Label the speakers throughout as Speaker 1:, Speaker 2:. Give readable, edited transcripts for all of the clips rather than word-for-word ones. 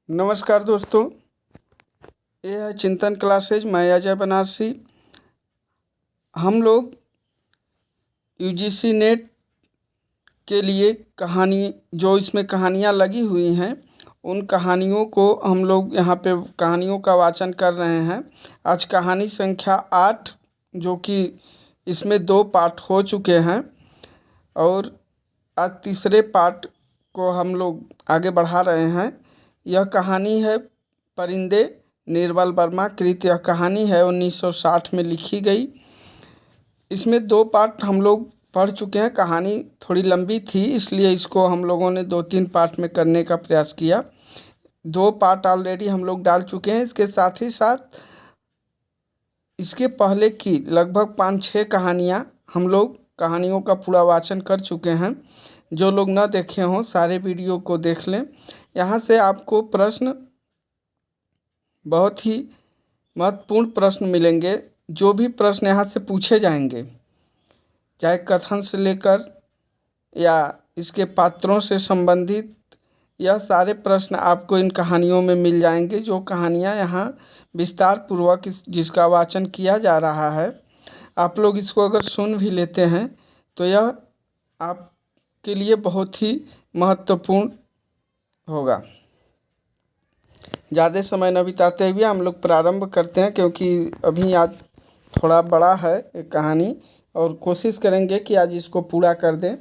Speaker 1: नमस्कार दोस्तों, ये है चिंतन क्लासेज। मैं अजय बनारसी। हम लोग यूजीसी नेट के लिए कहानी जो इसमें कहानियाँ लगी हुई हैं, उन कहानियों को हम लोग यहाँ पे कहानियों का वाचन कर रहे हैं। आज कहानी संख्या 8, जो कि इसमें 2 पार्ट हो चुके हैं और आज तीसरे पार्ट को हम लोग आगे बढ़ा रहे हैं। यह कहानी है परिंदे, निर्मल वर्मा कृत। यह कहानी है 1960 में लिखी गई। इसमें 2 पार्ट हम लोग पढ़ चुके हैं। कहानी थोड़ी लंबी थी, इसलिए इसको हम लोगों ने 2-3 पार्ट में करने का प्रयास किया। 2 पार्ट ऑलरेडी हम लोग डाल चुके हैं। इसके साथ ही साथ इसके पहले की लगभग 5-6 कहानियाँ हम लोग कहानियों का पूरा वाचन कर चुके हैं। जो लोग न देखे हों, सारे वीडियो को देख लें। यहाँ से आपको प्रश्न, बहुत ही महत्वपूर्ण प्रश्न मिलेंगे। जो भी प्रश्न यहाँ से पूछे जाएंगे, चाहे कथन से लेकर या इसके पात्रों से संबंधित, यह सारे प्रश्न आपको इन कहानियों में मिल जाएंगे। जो कहानियाँ यहाँ विस्तार पूर्वक जिसका वाचन किया जा रहा है, आप लोग इसको अगर सुन भी लेते हैं तो यह आपके लिए बहुत ही महत्वपूर्ण होगा। ज़्यादा समय न बिताते हुए हम लोग प्रारंभ करते हैं, क्योंकि अभी आज थोड़ा बड़ा है एक कहानी और कोशिश करेंगे कि आज इसको पूरा कर दें।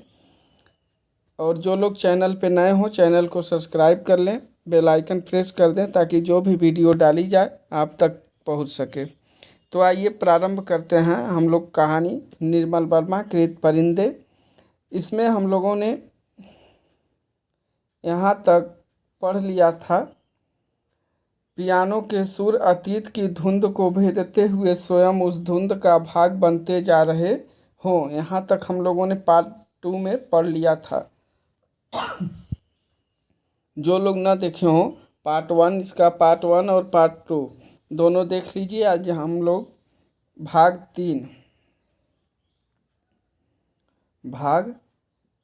Speaker 1: और जो लोग चैनल पे नए हों, चैनल को सब्सक्राइब कर लें, बेल आइकन प्रेस कर दें, ताकि जो भी वीडियो डाली जाए आप तक पहुंच सके। तो आइए प्रारंभ करते हैं हम लोग कहानी निर्मल वर्मा कृत परिंदे। इसमें हम लोगों ने यहाँ तक पढ़ लिया था, पियानो के सुर अतीत की धुंध को भेदते हुए स्वयं उस धुंध का भाग बनते जा रहे हों। यहाँ तक हम लोगों ने पार्ट 2 में पढ़ लिया था। जो लोग ना देखे हों, पार्ट 1, इसका पार्ट 1 और पार्ट 2 दोनों देख लीजिए। आज हम लोग भाग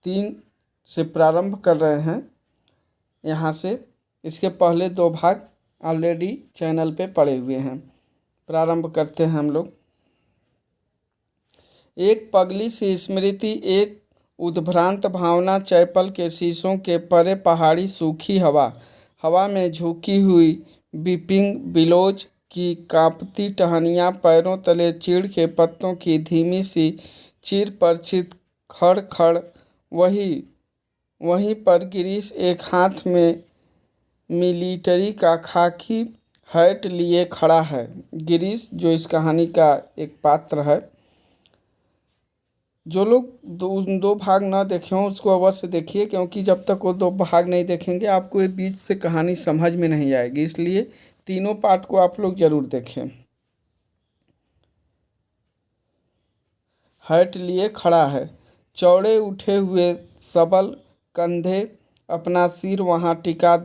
Speaker 1: 3 से प्रारंभ कर रहे हैं। यहाँ से इसके पहले 2 भाग ऑलरेडी चैनल पे पड़े हुए हैं। प्रारंभ करते हैं हम लोग। एक पगली सी स्मृति, एक उद्भ्रांत भावना, चैपल के शीशों के परे पहाड़ी सूखी हवा में झुकी हुई बीपिंग बिलोज की कांपती टहनियाँ, पैरों तले चीड़ के पत्तों की धीमी सी चीर परिचित खड़ खड़। वहीं पर गिरीश एक हाथ में मिलिट्री का खाकी हैट लिए खड़ा है। गिरीश जो इस कहानी का एक पात्र है। जो लोग 2 भाग ना देखे हों उसको अवश्य देखिए, क्योंकि जब तक वो 2 भाग नहीं देखेंगे आपको इस बीच से कहानी समझ में नहीं आएगी। इसलिए तीनों पार्ट को आप लोग ज़रूर देखें। हैट लिए खड़ा है, चौड़े उठे हुए सबल कंधे, अपना सिर वहाँ टिका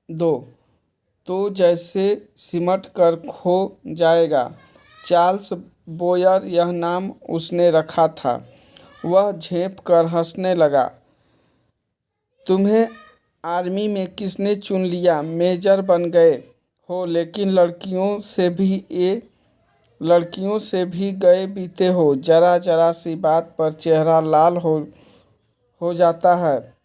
Speaker 1: दो तो जैसे सिमट कर खो जाएगा। चार्ल्स बोयर यह नाम उसने रखा था। वह झेंप कर हंसने लगा। तुम्हें आर्मी में किसने चुन लिया? मेजर बन गए हो, लेकिन लड़कियों से भी गए बीते हो। जरा जरा सी बात पर चेहरा लाल हो जाता है।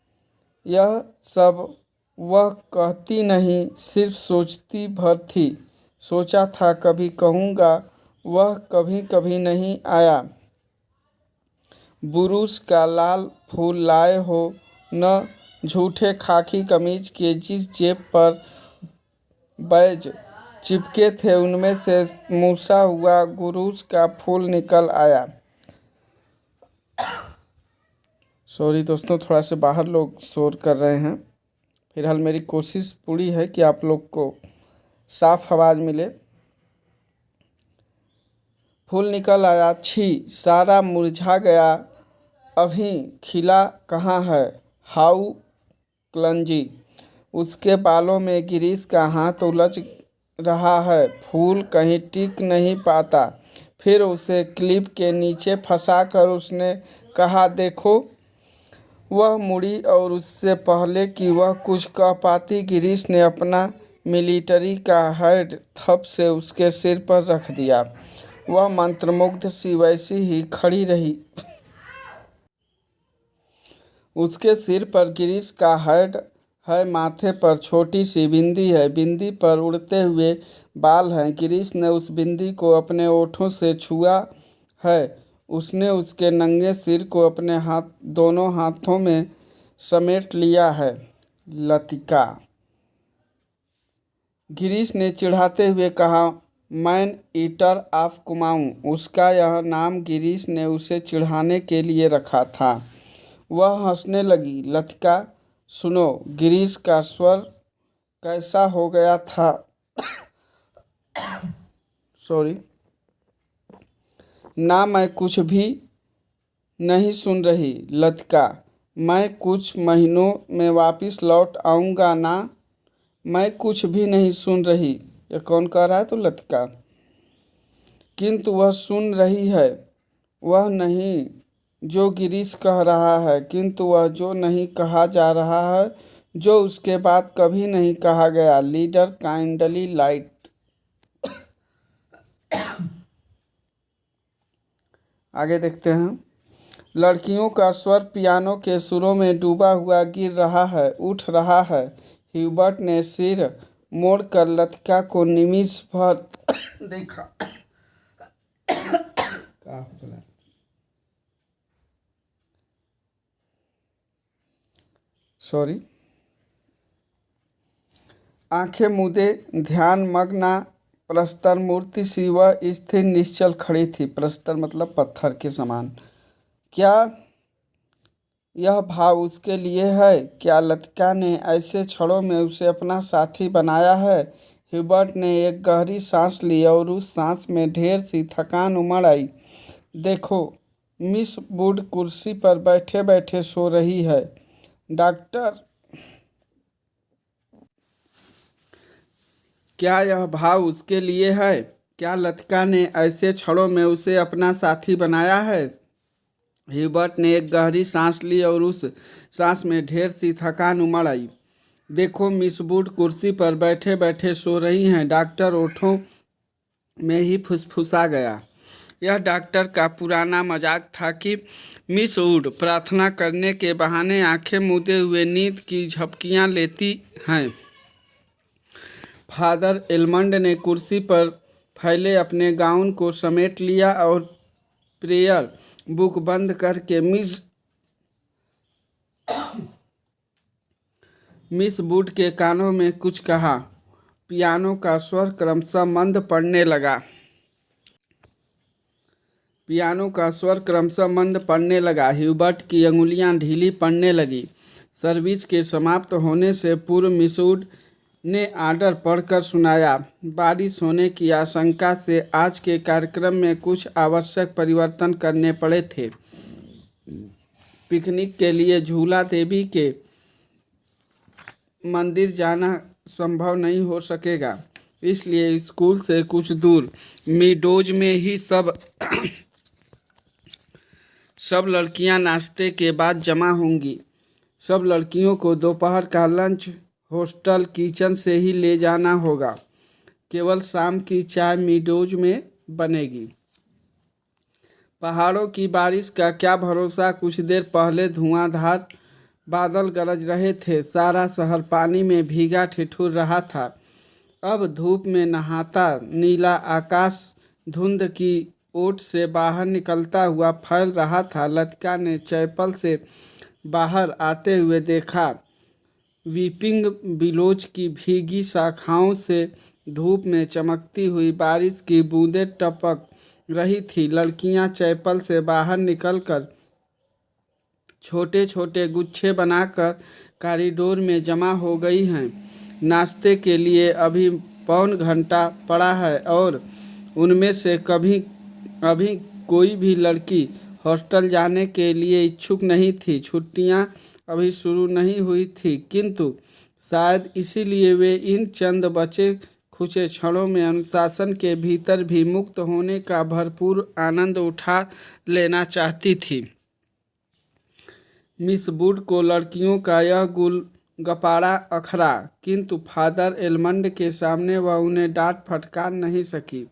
Speaker 1: यह सब वह कहती नहीं, सिर्फ सोचती भर थी। सोचा था कभी कहूँगा, वह कभी कभी नहीं आया। बुरुश का लाल फूल लाए हो न? झूठे खाकी कमीज के जिस जेब पर बैज चिपके थे, उनमें से मूसा हुआ गुरूस का फूल निकल आया। सॉरी दोस्तों, थोड़ा से बाहर लोग शोर कर रहे हैं। फिलहाल मेरी कोशिश पूरी है कि आप लोग को साफ आवाज़ मिले। फूल निकल आया, छी सारा मुरझा गया, अभी खिला कहाँ है? हाउ क्लंजी। उसके बालों में गिरीश का हाथ उलझ रहा है, फूल कहीं टिक नहीं पाता। फिर उसे क्लिप के नीचे फंसाकर उसने कहा, देखो। वह मुड़ी और उससे पहले कि वह कुछ कह पाती, गिरीश ने अपना मिलिट्री का हेड थप से उसके सिर पर रख दिया। वह मंत्रमुग्ध सी वैसी ही खड़ी रही। उसके सिर पर गिरीश का हेड है, माथे पर छोटी सी बिंदी है, बिंदी पर उड़ते हुए बाल हैं। गिरीश ने उस बिंदी को अपने ओठों से छुआ है। उसने उसके नंगे सिर को अपने दोनों हाथों में समेट लिया है। लतिका, गिरीश ने चिढ़ाते हुए कहा, मैन ईटर ऑफ कुमाऊं। उसका यह नाम गिरीश ने उसे चिढ़ाने के लिए रखा था। वह हंसने लगी। लतिका, सुनो, गिरीश का स्वर कैसा हो गया था। सॉरी ना, मैं कुछ भी नहीं सुन रही। लतिका, मैं कुछ महीनों में वापस लौट आऊँगा ना। मैं कुछ भी नहीं सुन रही। ये कौन कह रहा है? तो लतिका। किंतु वह सुन रही है। वह नहीं जो गिरीश कह रहा है, किंतु वह जो नहीं कहा जा रहा है, जो उसके बाद कभी नहीं कहा गया। Leader kindly light. आगे देखते हैं। लड़कियों का स्वर पियानो के सुरों में डूबा हुआ गिर रहा है, उठ रहा है। ह्यूबर्ट ने सिर मोड़कर लतिका को निमिष भर देखा। सॉरी आंखें मूंदे ध्यान मग्ना प्रस्तर मूर्ति सी वह स्थिर निश्चल खड़ी थी। प्रस्तर मतलब पत्थर के समान। क्या यह भाव उसके लिए है? क्या लतिका ने ऐसे क्षणों में उसे अपना साथी बनाया है? ह्यूबर्ट ने एक गहरी सांस ली और उस सांस में ढेर सी थकान उमड़ आई। देखो, मिस वुड कुर्सी पर बैठे बैठे सो रही है। डॉक्टर, क्या यह भाव उसके लिए है? क्या लतिका ने ऐसे क्षणों में उसे अपना साथी बनाया है? ह्यूबर्ट ने एक गहरी सांस ली और उस सांस में ढेर सी थकान उमड़ आई। देखो, मिस वुड कुर्सी पर बैठे बैठे सो रही हैं। डॉक्टर ओठों में ही फुसफुसा गया। यह डॉक्टर का पुराना मजाक था कि मिस वुड प्रार्थना करने के बहाने आंखें मूंदे हुए नींद की झपकियां लेती हैं। फादर एलमंड ने कुर्सी पर फैले अपने गाउन को समेट लिया और प्रेयर बुक बंद करके मिस वुड के कानों में कुछ कहा। पियानो का स्वर क्रमशः मंद पड़ने लगा। ह्यूबर्ट की अंगुलियां ढीली पड़ने लगी। सर्विस के समाप्त होने से पूर्व मिस वुड ने आर्डर पढ़कर सुनाया। बारिश होने की आशंका से आज के कार्यक्रम में कुछ आवश्यक परिवर्तन करने पड़े थे। पिकनिक के लिए झूला देवी के मंदिर जाना संभव नहीं हो सकेगा, इसलिए स्कूल से कुछ दूर मीडोज में ही सब लड़कियां नाश्ते के बाद जमा होंगी। सब लड़कियों को दोपहर का लंच हॉस्टल किचन से ही ले जाना होगा। केवल शाम की चाय मीडोज में बनेगी। पहाड़ों की बारिश का क्या भरोसा। कुछ देर पहले धुआंधार बादल गरज रहे थे। सारा शहर पानी में भीगा ठिठुर रहा था। अब धूप में नहाता नीला आकाश धुंध की ओट से बाहर निकलता हुआ फैल रहा था। लतिका ने चैपल से बाहर आते हुए देखा। वीपिंग बिलोज की भीगी शाखाओं से धूप में चमकती हुई बारिश की बूंदें टपक रही थी। लड़कियां चैपल से बाहर निकलकर छोटे छोटे गुच्छे बनाकर कॉरिडोर में जमा हो गई हैं। नाश्ते के लिए अभी पौन घंटा पड़ा है और उनमें से अभी कोई भी लड़की हॉस्टल जाने के लिए इच्छुक नहीं थी। छुट्टियां अभी शुरू नहीं हुई थी, किंतु शायद इसीलिए वे इन चंद बचे खुचे क्षणों में अनुशासन के भीतर भी मुक्त होने का भरपूर आनंद उठा लेना चाहती थी। मिस वुड को लड़कियों का यह गपाड़ा अखरा, किंतु फादर एलमंड के सामने वह उन्हें डांट फटकार नहीं सकी।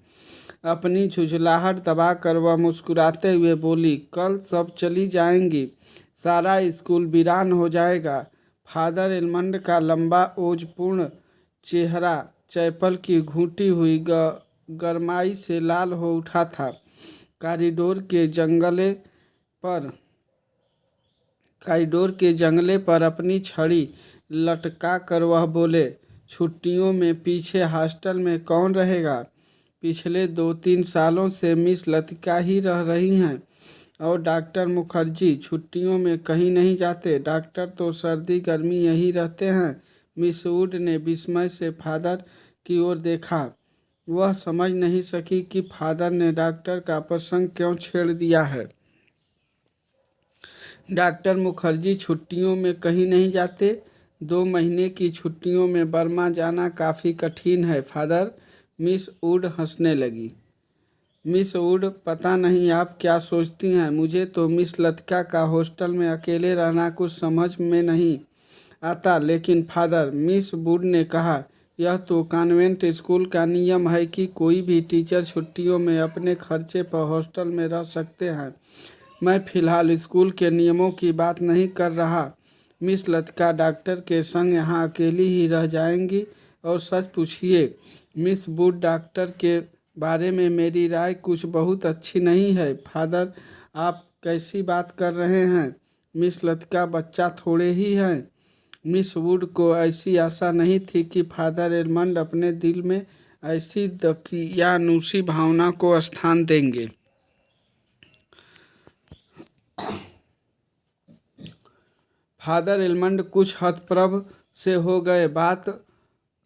Speaker 1: अपनी झुंझलाहट दबाकर वह मुस्कुराते हुए बोली, कल सब चली जाएंगी, सारा स्कूल वीरान हो जाएगा। फादर एलमंड का लंबा ओजपूर्ण चेहरा चैपल की घुटी हुई गरमाई से लाल हो उठा था। कॉरिडोर के जंगले पर अपनी छड़ी लटका कर वह बोले, छुट्टियों में पीछे हॉस्टल में कौन रहेगा? पिछले 2-3 सालों से मिस लतिका ही रह रही हैं और डॉक्टर मुखर्जी छुट्टियों में कहीं नहीं जाते। डॉक्टर तो सर्दी गर्मी यहीं रहते हैं। मिस वुड ने विस्मय से फादर की ओर देखा। वह समझ नहीं सकी कि फादर ने डॉक्टर का प्रसंग क्यों छेड़ दिया है। डॉक्टर मुखर्जी छुट्टियों में कहीं नहीं जाते? 2 महीने की छुट्टियों में बर्मा जाना काफ़ी कठिन है फादर। मिस वुड हंसने लगी। मिस वुड, पता नहीं आप क्या सोचती हैं, मुझे तो मिस लतिका का हॉस्टल में अकेले रहना कुछ समझ में नहीं आता। लेकिन फादर, मिस वुड ने कहा, यह तो कॉन्वेंट स्कूल का नियम है कि कोई भी टीचर छुट्टियों में अपने खर्चे पर हॉस्टल में रह सकते हैं। मैं फ़िलहाल स्कूल के नियमों की बात नहीं कर रहा। मिस लतिका डॉक्टर के संग यहाँ अकेली ही रह जाएंगी। और सच पूछिए मिस वुड, डॉक्टर के बारे में मेरी राय कुछ बहुत अच्छी नहीं है। फादर, आप कैसी बात कर रहे हैं? मिस लतिका बच्चा थोड़े ही हैं। मिस वुड को ऐसी आशा नहीं थी कि फादर एलमंड अपने दिल में ऐसी दकियानूसी भावना को स्थान देंगे। फादर एलमंड कुछ हतप्रभ से हो गए। बात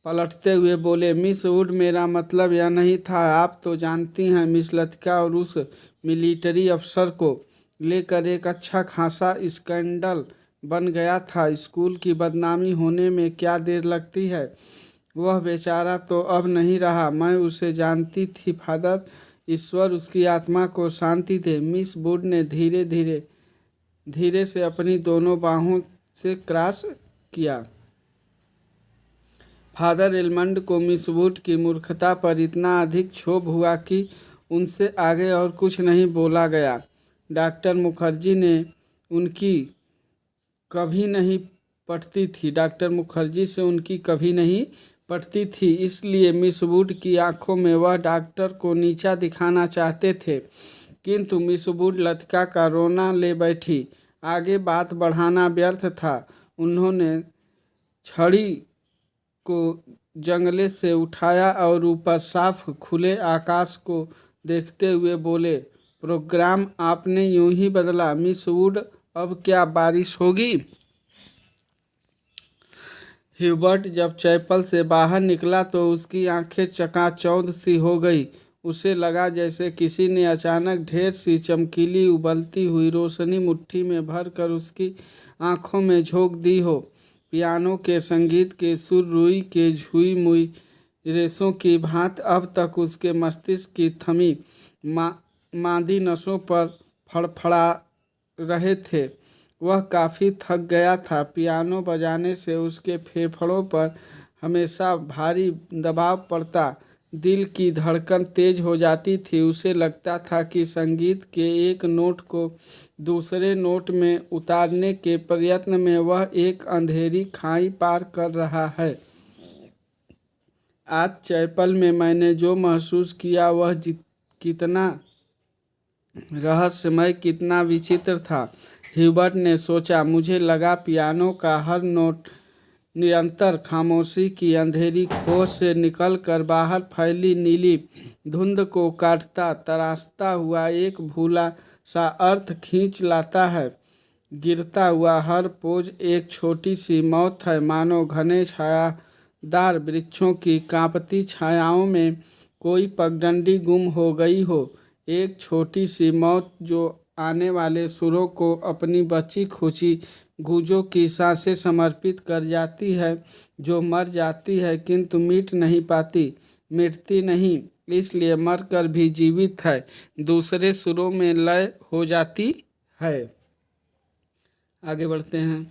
Speaker 1: पलटते हुए बोले, मिस वुड, मेरा मतलब यह नहीं था। आप तो जानती हैं मिस लतिका और उस मिलिट्री अफसर को लेकर एक अच्छा खासा स्कैंडल बन गया था। स्कूल की बदनामी होने में क्या देर लगती है? वह बेचारा तो अब नहीं रहा। मैं उसे जानती थी फादर। ईश्वर उसकी आत्मा को शांति दे। मिस वुड ने धीरे से अपनी दोनों बाहों से क्रॉस किया। फादर एलमंड को मिस वुड की मूर्खता पर इतना अधिक क्षोभ हुआ कि उनसे आगे और कुछ नहीं बोला गया। डॉक्टर मुखर्जी ने उनकी कभी नहीं पटती थी। डॉक्टर मुखर्जी से उनकी कभी नहीं पटती थी, इसलिए मिस वुड की आंखों में वह डॉक्टर को नीचा दिखाना चाहते थे। किंतु मिस वुड लतिका का रोना ले बैठी। आगे बात बढ़ाना व्यर्थ था। उन्होंने छड़ी को जंगले से उठाया और ऊपर साफ खुले आकाश को देखते हुए बोले, प्रोग्राम आपने यूं ही बदला मिस वुड, अब क्या बारिश होगी? ह्यूबर्ट जब चैपल से बाहर निकला तो उसकी आंखें चकाचौंध सी हो गई। उसे लगा जैसे किसी ने अचानक ढेर सी चमकीली उबलती हुई रोशनी मुट्ठी में भरकर उसकी आंखों में झोंक दी हो। पियानो के संगीत के सुर रुई के झुई मुई रेशों की भांति अब तक उसके मस्तिष्क की थमी मादी नसों पर फड़फड़ा रहे थे। वह काफ़ी थक गया था। पियानो बजाने से उसके फेफड़ों पर हमेशा भारी दबाव पड़ता, दिल की धड़कन तेज हो जाती थी। उसे लगता था कि संगीत के एक नोट को दूसरे नोट में उतारने के प्रयत्न में वह एक अंधेरी खाई पार कर रहा है। आज चैपल में मैंने जो महसूस किया वह कितना रहस्यमय, कितना विचित्र था। ह्यूबर्ट ने सोचा। मुझे लगा पियानो का हर नोट निरंतर खामोशी की अंधेरी खोज से निकलकर बाहर फैली नीली धुंध को काटता तराशता हुआ एक भूला सा अर्थ खींच लाता है। गिरता हुआ हर पोज एक छोटी सी मौत है, मानो घने छायादार वृक्षों की कांपती छायाओं में कोई पगडंडी गुम हो गई हो। एक छोटी सी मौत जो आने वाले सुरों को अपनी बची खुची गूंजों की सांसें समर्पित कर जाती है, जो मर जाती है किंतु मिट नहीं पाती, मिटती नहीं, इसलिए मरकर भी जीवित है, दूसरे सुरों में लय हो जाती है। आगे बढ़ते हैं।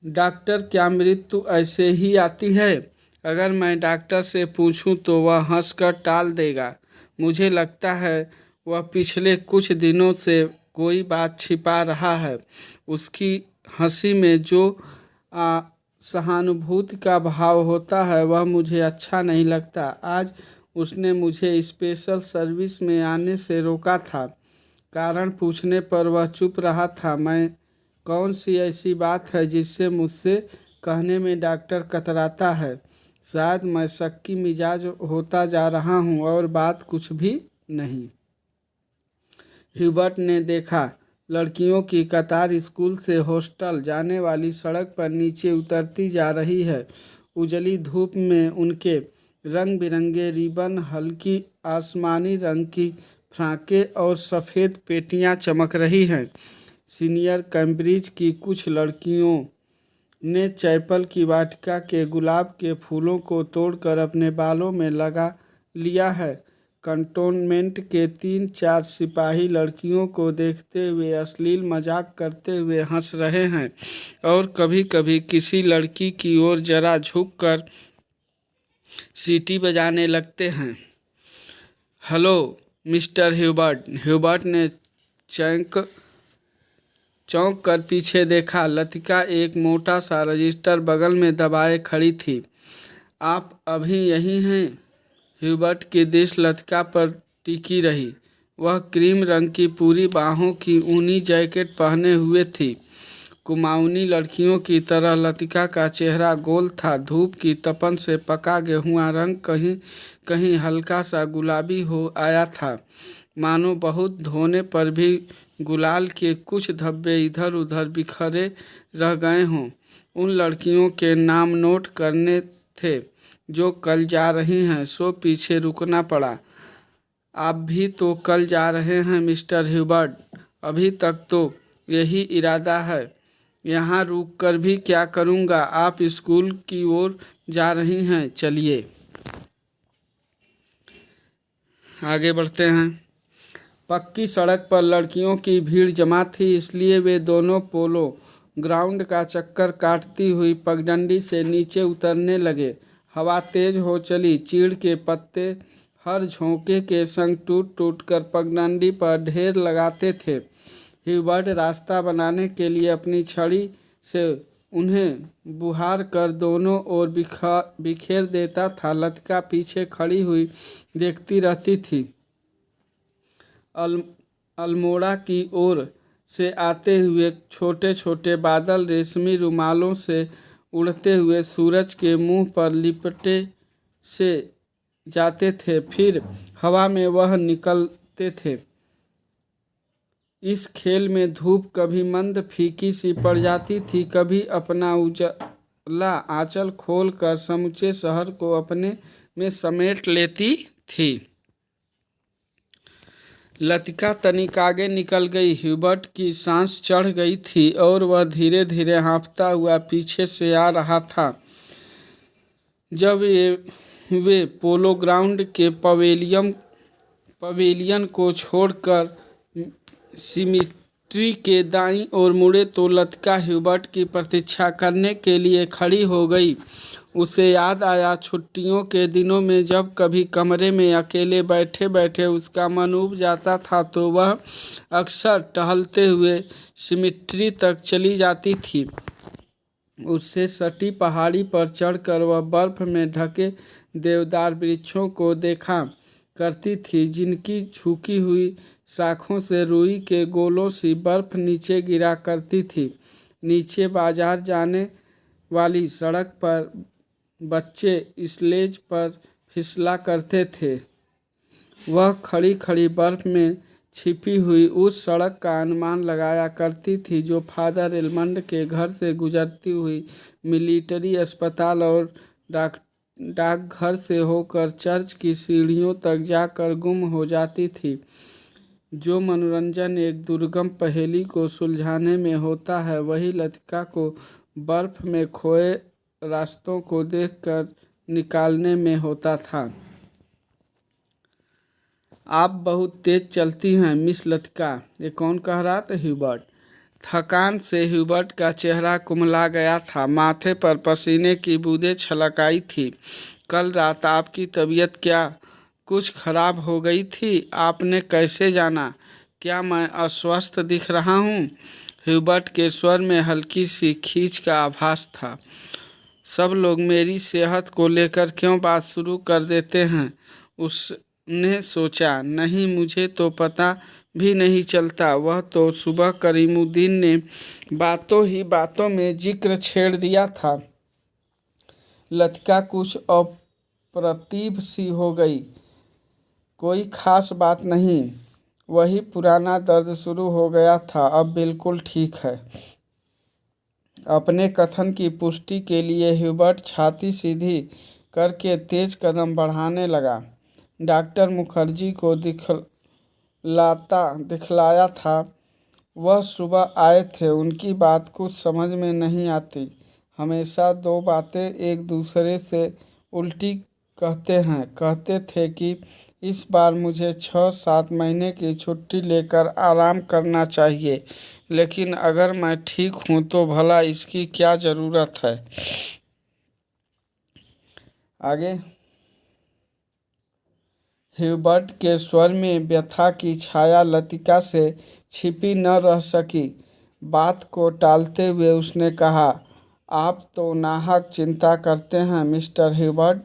Speaker 1: डॉक्टर, क्या मृत्यु ऐसे ही आती है? अगर मैं डॉक्टर से पूछूं तो वह हंसकर टाल देगा। मुझे लगता है वह पिछले कुछ दिनों से कोई बात छिपा रहा है। उसकी हंसी में जो सहानुभूति का भाव होता है वह मुझे अच्छा नहीं लगता। आज उसने मुझे स्पेशल सर्विस में आने से रोका था। कारण पूछने पर वह चुप रहा था। मैं कौन सी ऐसी बात है जिससे मुझसे कहने में डॉक्टर कतराता है? शायद मैं शक्की मिजाज होता जा रहा हूँ और बात कुछ भी नहीं। ह्यूबर्ट ने देखा, लड़कियों की कतार स्कूल से हॉस्टल जाने वाली सड़क पर नीचे उतरती जा रही है। उजली धूप में उनके रंग बिरंगे रिबन, हल्की आसमानी रंग की फ्राकें और सफ़ेद पेटियां चमक रही हैं। सीनियर कैम्ब्रिज की कुछ लड़कियों ने चैपल की वाटिका के गुलाब के फूलों को तोड़कर अपने बालों में लगा लिया है। कंटोनमेंट के 3-4 सिपाही लड़कियों को देखते हुए अश्लील मजाक करते हुए हंस रहे हैं और कभी कभी किसी लड़की की ओर जरा झुककर सीटी बजाने लगते हैं। Hello mister Hubert. ह्यूबर्ट ने चौंक कर पीछे देखा। लतिका एक मोटा सा रजिस्टर बगल में दबाए खड़ी थी। आप अभी यहीं हैं? ह्यूबर्ट की दृष्टि लतिका पर टिकी रही। वह क्रीम रंग की पूरी बाहों की ऊनी जैकेट पहने हुए थी। कुमाऊनी लड़कियों की तरह लतिका का चेहरा गोल था। धूप की तपन से पका गेहुआ रंग कहीं कहीं हल्का सा गुलाबी हो आया था, मानो बहुत धोने पर भी गुलाल के कुछ धब्बे इधर उधर बिखरे रह गए हों। उन लड़कियों के नाम नोट करने थे जो कल जा रही हैं, सो पीछे रुकना पड़ा। आप भी तो कल जा रहे हैं मिस्टर ह्यूबर्ट? अभी तक तो यही इरादा है। यहाँ रुक कर भी क्या करूँगा? आप स्कूल की ओर जा रही हैं, चलिए आगे बढ़ते हैं। पक्की सड़क पर लड़कियों की भीड़ जमा थी, इसलिए वे दोनों पोलो ग्राउंड का चक्कर काटती हुई पगडंडी से नीचे उतरने लगे। हवा तेज हो चली। चीड़ के पत्ते हर झोंके के संग टूट टूट कर पगडंडी पर ढेर लगाते थे। ह्यूबर्ट रास्ता बनाने के लिए अपनी छड़ी से उन्हें बुहार कर दोनों ओर बिखेर देता था। लतिका पीछे खड़ी हुई देखती रहती थी। अल्मोड़ा की ओर से आते हुए छोटे छोटे बादल रेशमी रुमालों से उड़ते हुए सूरज के मुंह पर लिपटे से जाते थे, फिर हवा में वह निकलते थे। इस खेल में धूप कभी मंद फीकी सी पड़ जाती थी, कभी अपना उजला आंचल खोल कर समूचे शहर को अपने में समेट लेती थी। लतिका तनिक आगे निकल गई। ह्यूबर्ट की सांस चढ़ गई थी और वह धीरे धीरे हाँफता हुआ पीछे से आ रहा था। जब वे पोलो ग्राउंड के पवेलियन को छोड़कर सिमिट्री के दाईं ओर मुड़े तो लतिका ह्यूबर्ट की प्रतीक्षा करने के लिए खड़ी हो गई। उसे याद आया छुट्टियों के दिनों में जब कभी कमरे में अकेले बैठे बैठे उसका मन ऊब जाता था तो वह अक्सर टहलते हुए सिमिट्री तक चली जाती थी। उससे सटी पहाड़ी पर चढ़कर वह बर्फ में ढके देवदार वृक्षों को देखा करती थी, जिनकी झुकी हुई शाखों से रुई के गोलों सी बर्फ नीचे गिरा करती थी। नीचे बाजार जाने वाली सड़क पर बच्चे स्लेज पर फिसला करते थे। वह खड़ी खड़ी बर्फ में छिपी हुई उस सड़क का अनुमान लगाया करती थी जो फादर एलमंड के घर से गुजरती हुई मिलिट्री अस्पताल और डाकघर से होकर चर्च की सीढ़ियों तक जाकर गुम हो जाती थी। जो मनोरंजन एक दुर्गम पहेली को सुलझाने में होता है, वही लतिका को बर्फ में खोए रास्तों को देखकर निकालने में होता था। आप बहुत तेज चलती हैं मिस लतिका। ये कौन कह रहा था? ह्यूबर्ट थकान से ह्यूबर्ट का चेहरा कुम्हला गया था, माथे पर पसीने की बूंदें छलक आई थी। कल रात आपकी तबीयत क्या कुछ खराब हो गई थी? आपने कैसे जाना? क्या मैं अस्वस्थ दिख रहा हूँ? ह्यूबर्ट के स्वर में हल्की सी खींच का आभास था। सब लोग मेरी सेहत को लेकर क्यों बात शुरू कर देते हैं? उसने सोचा। नहीं, मुझे तो पता भी नहीं चलता। वह तो सुबह करीमुद्दीन ने बातों ही बातों में जिक्र छेड़ दिया था। लतिका कुछ अप्रतिभ सी हो गई। कोई खास बात नहीं, वही पुराना दर्द शुरू हो गया था। अब बिल्कुल ठीक है। अपने कथन की पुष्टि के लिए ह्यूबर्ट छाती सीधी करके तेज कदम बढ़ाने लगा। डॉक्टर मुखर्जी को दिखलाया था। वह सुबह आए थे। उनकी बात कुछ समझ में नहीं आती। हमेशा दो बातें एक दूसरे से उल्टी कहते थे कि इस बार मुझे 6-7 महीने की छुट्टी लेकर आराम करना चाहिए, लेकिन अगर मैं ठीक हूँ तो भला इसकी क्या ज़रूरत है? आगे। ह्यूबर्ट के स्वर में व्यथा की छाया लतिका से छिपी न रह सकी। बात को टालते हुए उसने कहा, आप तो नाहक चिंता करते हैं मिस्टर ह्यूबर्ट।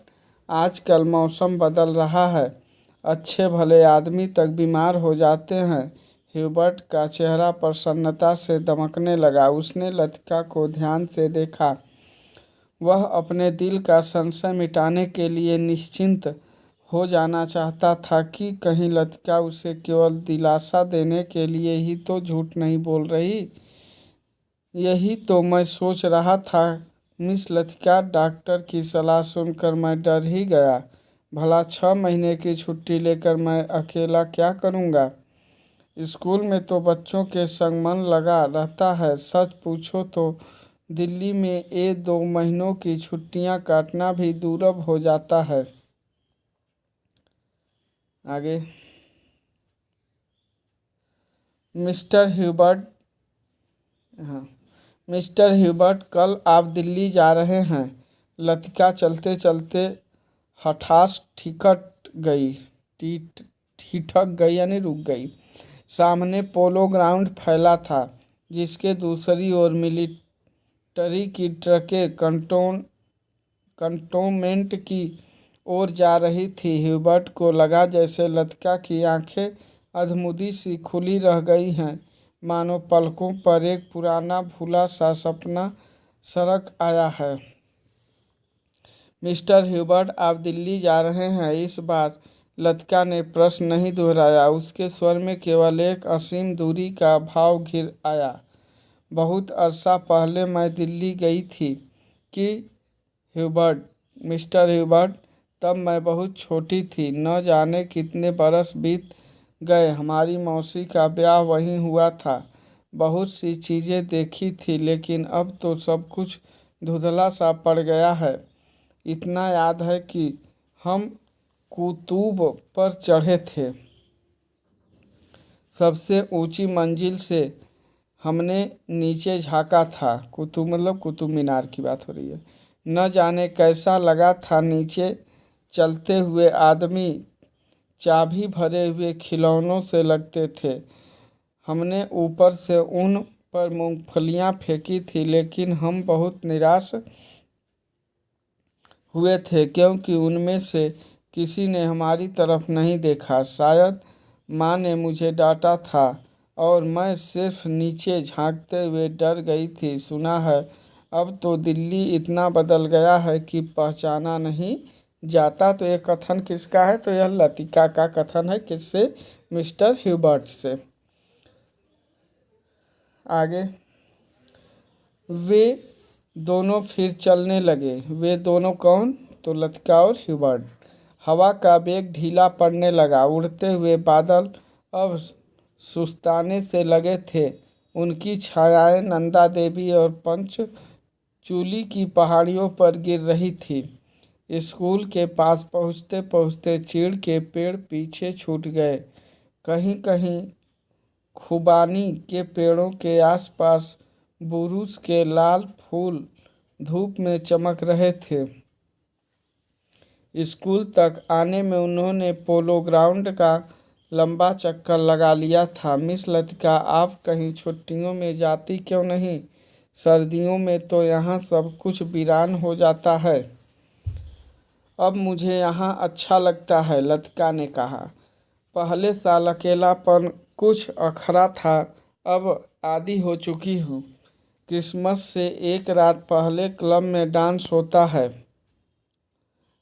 Speaker 1: आजकल मौसम बदल रहा है। अच्छे भले आदमी तक बीमार हो जाते हैं। ह्यूबर्ट का चेहरा प्रसन्नता से दमकने लगा। उसने लतिका को ध्यान से देखा। वह अपने दिल का संशय मिटाने के लिए निश्चिंत हो जाना चाहता था कि कहीं लतिका उसे केवल दिलासा देने के लिए ही तो झूठ नहीं बोल रही। यही तो मैं सोच रहा था मिस लतिका। डॉक्टर की सलाह सुनकर मैं डर ही गया। भला 6 महीने की छुट्टी लेकर मैं अकेला क्या करूँगा? स्कूल में तो बच्चों के संग मन लगा रहता है। सच पूछो तो दिल्ली में ये 2 महीनों की छुट्टियां काटना भी दुर्लभ हो जाता है। आगे। मिस्टर ह्यूबर्ट हाँ मिस्टर ह्यूबर्ट, कल आप दिल्ली जा रहे हैं। लतिका चलते चलते हठात ठिठक गई यानी रुक गई। सामने पोलो ग्राउंड फैला था, जिसके दूसरी ओर मिलिट्री की ट्रकें कंटोनमेंट की ओर जा रही थी। ह्यूबर्ट को लगा जैसे लतिका की आंखें अधमुदी सी खुली रह गई हैं, मानो पलकों पर एक पुराना भूला सा सपना सरक आया है। मिस्टर ह्यूबर्ट, आप दिल्ली जा रहे हैं इस बार? लतिका ने प्रश्न नहीं दोहराया। उसके स्वर में केवल एक असीम दूरी का भाव घिर आया। बहुत अरसा पहले मैं दिल्ली गई थी कि ह्यूबर्ट, मिस्टर ह्यूबर्ट, तब मैं बहुत छोटी थी। न जाने कितने बरस बीत गए। हमारी मौसी का ब्याह वहीं हुआ था। बहुत सी चीज़ें देखी थी, लेकिन अब तो सब कुछ धुंधला सा पड़ गया है। इतना याद है कि हम कुतुब पर चढ़े थे। सबसे ऊंची मंजिल से हमने नीचे झांका था। कुतुब मतलब कुतुब मीनार की बात हो रही है। न जाने कैसा लगा था। नीचे चलते हुए आदमी चाबी भरे हुए खिलौनों से लगते थे। हमने ऊपर से उन पर मूंगफलियां फेंकी थी, लेकिन हम बहुत निराश हुए थे क्योंकि उनमें से किसी ने हमारी तरफ नहीं देखा। शायद माँ ने मुझे डांटा था और मैं सिर्फ नीचे झांकते हुए डर गई थी। सुना है अब तो दिल्ली इतना बदल गया है कि पहचाना नहीं जाता। तो ये कथन किसका है? तो यह लतिका का कथन है। किससे? मिस्टर ह्यूबर्ट से। आगे। वे दोनों फिर चलने लगे। वे दोनों कौन? तो लतिका और ह्यूबर्ट। हवा का वेग ढीला पड़ने लगा। उड़ते हुए बादल अब सुस्ताने से लगे थे। उनकी छायाएं नंदा देवी और पंचचूली की पहाड़ियों पर गिर रही थी। स्कूल के पास पहुँचते पहुँचते चीड़ के पेड़ पीछे छूट गए। कहीं कहीं खुबानी के पेड़ों के आसपास बुरुश के लाल फूल धूप में चमक रहे थे। स्कूल तक आने में उन्होंने पोलो ग्राउंड का लंबा चक्कर लगा लिया था। मिस लतिका, आप कहीं छुट्टियों में जाती क्यों नहीं? सर्दियों में तो यहाँ सब कुछ वीरान हो जाता है। अब मुझे यहाँ अच्छा लगता है, लतिका ने कहा। पहले साल अकेलापन कुछ अखरा था, अब आदी हो चुकी हूँ। क्रिसमस से एक रात पहले क्लब में डांस होता है,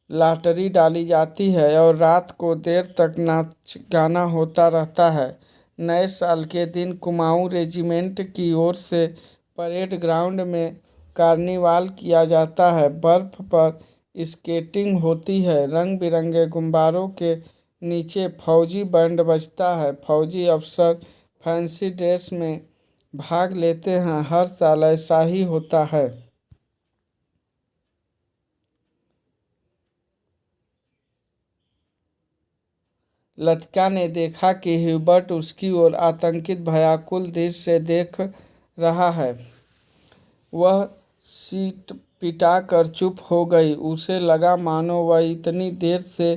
Speaker 1: लॉटरी डाली जाती है और रात को देर तक नाच गाना होता रहता है। नए साल के दिन कुमाऊँ रेजिमेंट की ओर से परेड ग्राउंड में कार्निवाल किया जाता है। बर्फ पर स्केटिंग होती है, रंग बिरंगे गुब्बारों के नीचे फौजी बैंड बजता है। फौजी अफसर फैंसी ड्रेस में भाग लेते हैं। हर साल ऐसा ही होता है। लतिका ने देखा कि ह्यूबर्ट उसकी ओर आतंकित भयाकुल दृष्टि से देख रहा है। वह सीट पिटा कर चुप हो गई। उसे लगा मानो वह इतनी देर से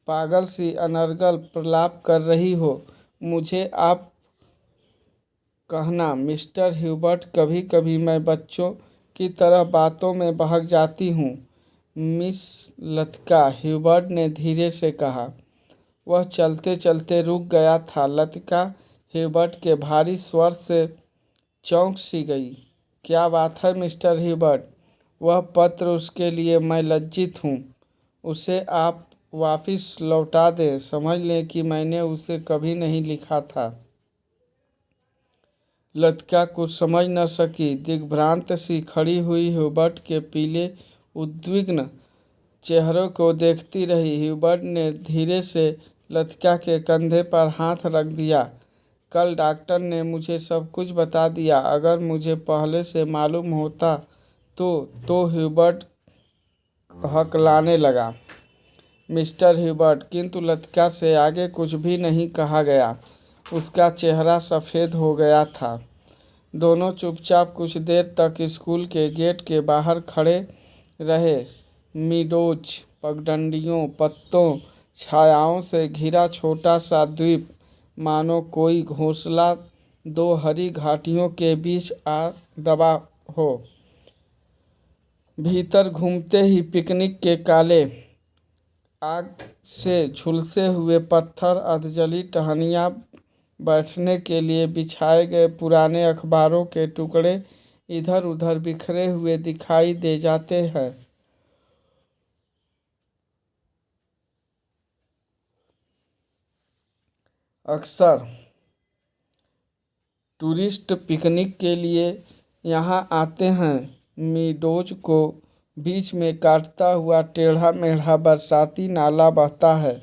Speaker 1: पागल सी अनर्गल प्रलाप कर रही हो। मुझे आप कहना मिस्टर ह्यूबर्ट, कभी कभी मैं बच्चों की तरह बातों में बहक जाती हूँ। मिस लतिका, ह्यूबर्ट ने धीरे से कहा। वह चलते चलते रुक गया था। लतिका ह्यूबर्ट के भारी स्वर से चौंक सी गई। क्या बात है मिस्टर ह्यूबर्ट? वह पत्र, उसके लिए मैं लज्जित हूँ। उसे आप वापस लौटा दें। समझ लें कि मैंने उसे कभी नहीं लिखा था। लतिका कुछ समझ न सकी। दिग्भ्रांत सी खड़ी हुई ह्यूबर्ट के पीले उद्विग्न चेहरे को देखती रही। ह्यूबर्ट ने धीरे से लतिका के कंधे पर हाथ रख दिया। कल डॉक्टर ने मुझे सब कुछ बता दिया। अगर मुझे पहले से मालूम होता तो ह्यूबर्ट हकलाने लगा। मिस्टर ह्यूबर्ट, किंतु लतिका से आगे कुछ भी नहीं कहा गया। उसका चेहरा सफ़ेद हो गया था। दोनों चुपचाप कुछ देर तक स्कूल के गेट के बाहर खड़े रहे। मीडोज, पगडंडियों, पत्तों, छायाओं से घिरा छोटा सा द्वीप, मानो कोई घोंसला दो हरी घाटियों के बीच आ दबा हो। भीतर घूमते ही पिकनिक के काले आग से झुलसे हुए पत्थर, अधजली टहनियाँ, बैठने के लिए बिछाए गए पुराने अखबारों के टुकड़े इधर उधर बिखरे हुए दिखाई दे जाते हैं। अक्सर टूरिस्ट पिकनिक के लिए यहाँ आते हैं। मीडोज को बीच में काटता हुआ टेढ़ा मेढ़ा बरसाती नाला बहता है,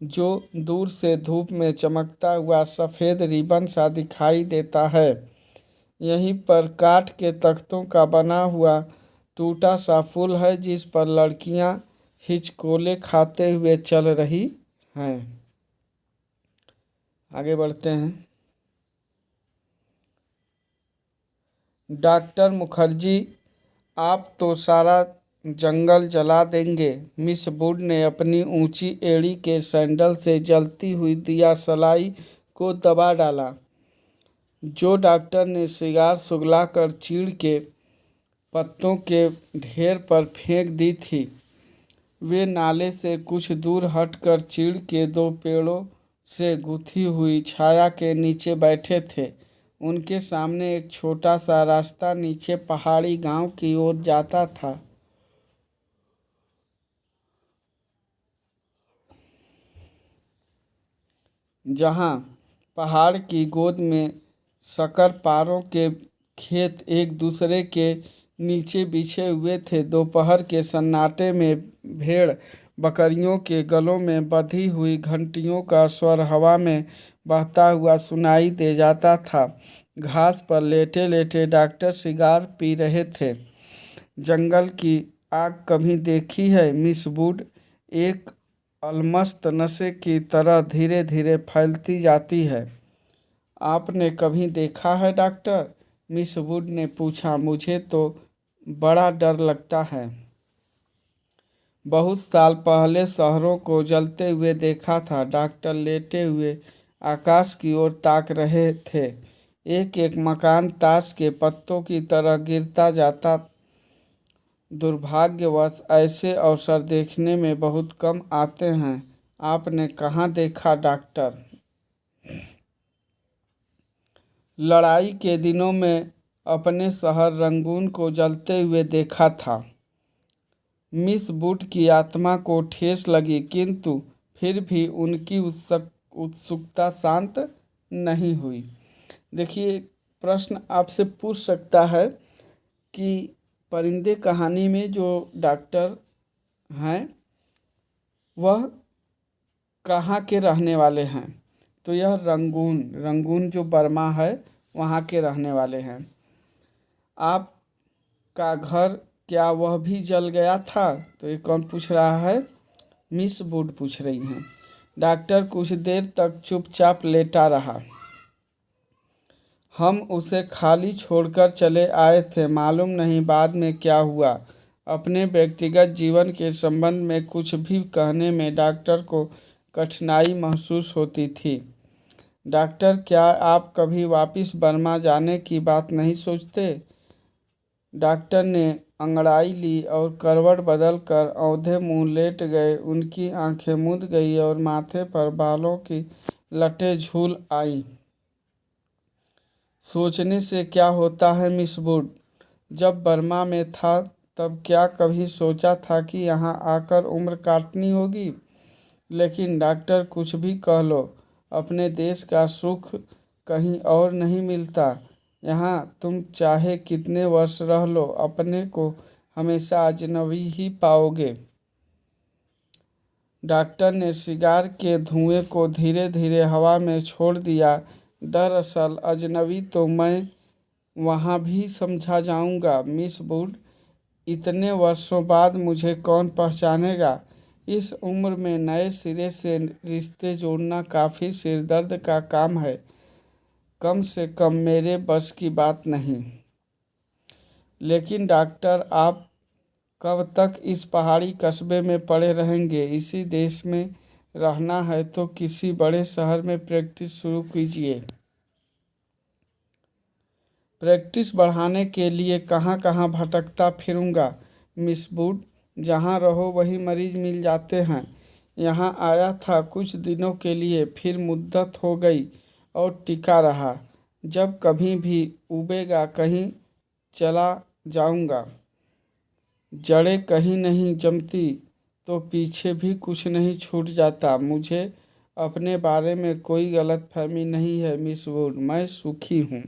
Speaker 1: जो दूर से धूप में चमकता हुआ सफ़ेद रिबन सा दिखाई देता है। यहीं पर काठ के तख्तों का बना हुआ टूटा सा पुल है, जिस पर लड़कियां हिचकोले खाते हुए चल रही हैं। आगे बढ़ते हैं। डॉक्टर मुखर्जी, आप तो सारा जंगल जला देंगे। मिस वुड ने अपनी ऊंची एड़ी के सैंडल से जलती हुई दिया सलाई को दबा डाला, जो डॉक्टर ने सिगार सुगलाकर चीड़ के पत्तों के ढेर पर फेंक दी थी। वे नाले से कुछ दूर हटकर चीड़ के दो पेड़ों से गुथी हुई छाया के नीचे बैठे थे। उनके सामने एक छोटा सा रास्ता नीचे पहाड़ी गांव की ओर जाता था। जहां पहाड़ की गोद में शक्करपारों के खेत एक दूसरे के नीचे बिछे हुए थे। दोपहर के सन्नाटे में भेड़ बकरियों के गलों में बंधी हुई घंटियों का स्वर हवा में बहता हुआ सुनाई दे जाता था। घास पर लेटे लेटे डॉक्टर सिगार पी रहे थे। जंगल की आग कभी देखी है मिस वुड? एक अलमस्त नशे की तरह धीरे धीरे फैलती जाती है। आपने कभी देखा है डॉक्टर? मिस वुड ने पूछा। मुझे तो बड़ा डर लगता है। बहुत साल पहले शहरों को जलते हुए देखा था। डॉक्टर लेटे हुए आकाश की ओर ताक रहे थे। एक एक मकान ताश के पत्तों की तरह गिरता जाता। दुर्भाग्यवश ऐसे अवसर देखने में बहुत कम आते हैं। आपने कहाँ देखा डॉक्टर? लड़ाई के दिनों में अपने शहर रंगून को जलते हुए देखा था। मिस वुड की आत्मा को ठेस लगी, किंतु फिर भी उनकी उत्सुकता शांत नहीं हुई। देखिए, प्रश्न आपसे पूछ सकता है कि परिंदे कहानी में जो डॉक्टर हैं वह कहाँ के रहने वाले हैं? तो यह रंगून जो बर्मा है वहाँ के रहने वाले हैं। आपका घर क्या वह भी जल गया था? तो ये कौन पूछ रहा है? मिस वुड पूछ रही हैं। डॉक्टर कुछ देर तक चुपचाप लेटा रहा। हम उसे खाली छोड़कर चले आए थे, मालूम नहीं बाद में क्या हुआ। अपने व्यक्तिगत जीवन के संबंध में कुछ भी कहने में डॉक्टर को कठिनाई महसूस होती थी। डॉक्टर, क्या आप कभी वापस बर्मा जाने की बात नहीं सोचते? डॉक्टर ने अंगड़ाई ली और करवट बदल कर औंधे मुंह लेट गए। उनकी आंखें मूंद गई और माथे पर बालों की लटें झूल आईं। सोचने से क्या होता है मिस वुड? जब बर्मा में था तब क्या कभी सोचा था कि यहाँ आकर उम्र काटनी होगी? लेकिन डॉक्टर, कुछ भी कह लो, अपने देश का सुख कहीं और नहीं मिलता। यहाँ तुम चाहे कितने वर्ष रह लो, अपने को हमेशा अजनबी ही पाओगे। डॉक्टर ने सिगार के धुएं को धीरे धीरे हवा में छोड़ दिया। दरअसल अजनबी तो मैं वहाँ भी समझा जाऊँगा मिस वुड। इतने वर्षों बाद मुझे कौन पहचानेगा? इस उम्र में नए सिरे से रिश्ते जोड़ना काफ़ी सिरदर्द का काम है। कम से कम मेरे बस की बात नहीं। लेकिन डॉक्टर, आप कब तक इस पहाड़ी कस्बे में पड़े रहेंगे? इसी देश में रहना है तो किसी बड़े शहर में प्रैक्टिस शुरू कीजिए। प्रैक्टिस बढ़ाने के लिए कहाँ कहाँ भटकता फिरूंगा मिस वुड। जहाँ रहो वहीं मरीज मिल जाते हैं। यहाँ आया था कुछ दिनों के लिए, फिर मुद्दत हो गई और टिका रहा। जब कभी भी उबेगा कहीं चला जाऊंगा। जड़ें कहीं नहीं जमती तो पीछे भी कुछ नहीं छूट जाता। मुझे अपने बारे में कोई गलतफहमी नहीं है मिस वुड, मैं सुखी हूँ।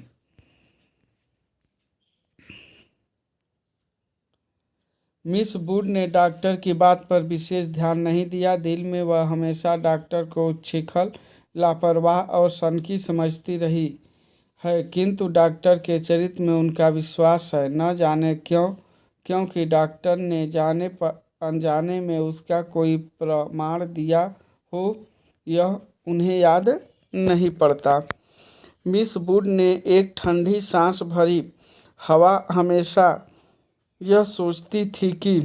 Speaker 1: मिस वुड ने डॉक्टर की बात पर विशेष ध्यान नहीं दिया। दिल में वह हमेशा डॉक्टर को उच्छृंखल, लापरवाह और सनकी समझती रही है, किंतु डॉक्टर के चरित्र में उनका विश्वास है। न जाने क्योंकि डॉक्टर ने जाने पर अनजाने में उसका कोई प्रमाण दिया हो, यह उन्हें याद नहीं पड़ता। मिस वुड ने एक ठंडी सांस भरी। हवा हमेशा यह सोचती थी कि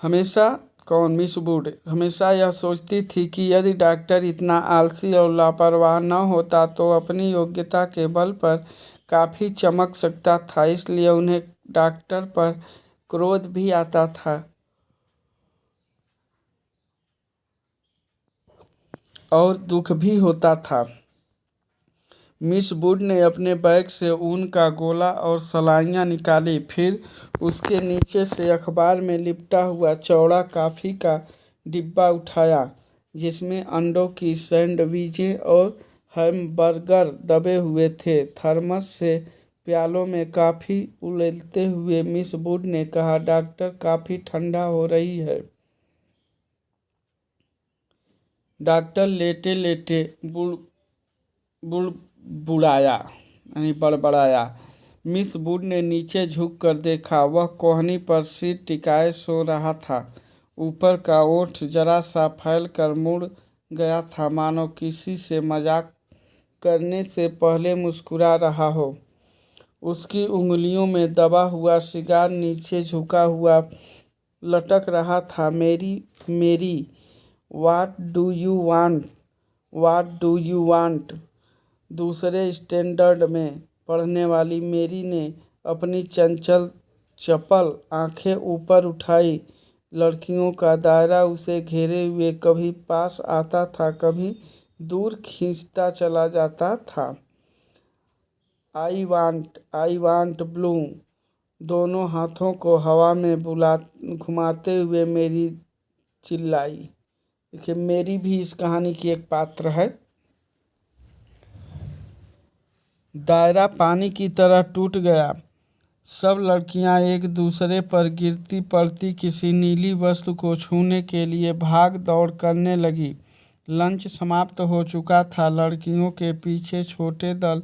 Speaker 1: मिस वुड हमेशा यह सोचती थी कि यदि डॉक्टर इतना आलसी और लापरवाह न होता तो अपनी योग्यता के बल पर काफ़ी चमक सकता था। इसलिए उन्हें डॉक्टर पर क्रोध भी आता था और दुख भी होता था। मिस वुड ने अपने बैग से ऊन का गोला और सलाइयाँ निकाली। फिर उसके नीचे से अखबार में लिपटा हुआ चौड़ा कॉफ़ी का डिब्बा उठाया, जिसमें अंडों की सैंडविचें और हैमबर्गर दबे हुए थे। थर्मस से प्यालों में कॉफ़ी उड़ेलते हुए मिस वुड ने कहा, डॉक्टर, काफ़ी ठंडा हो रही है। डॉक्टर लेटे लेटे बड़बड़ाया। मिस वुड ने नीचे झुककर देखा। वह कोहनी पर सिर टिकाए सो रहा था। ऊपर का ओठ जरा सा फैल कर मुड़ गया था, मानो किसी से मजाक करने से पहले मुस्कुरा रहा हो। उसकी उंगलियों में दबा हुआ सिगार नीचे झुका हुआ लटक रहा था। मेरी मेरी, what do you want, what do you want. दूसरे स्टैंडर्ड में पढ़ने वाली मेरी ने अपनी चंचल चपल आंखें ऊपर उठाई। लड़कियों का दायरा उसे घेरे हुए कभी पास आता था, कभी दूर खींचता चला जाता था। I want blue. दोनों हाथों को हवा में घुमाते हुए मेरी चिल्लाई। देखिए, मेरी भी इस कहानी की एक पात्र है। दायरा पानी की तरह टूट गया। सब लड़कियां एक दूसरे पर गिरती पड़ती किसी नीली वस्तु को छूने के लिए भाग दौड़ करने लगी। लंच समाप्त हो चुका था। लड़कियों के पीछे छोटे दल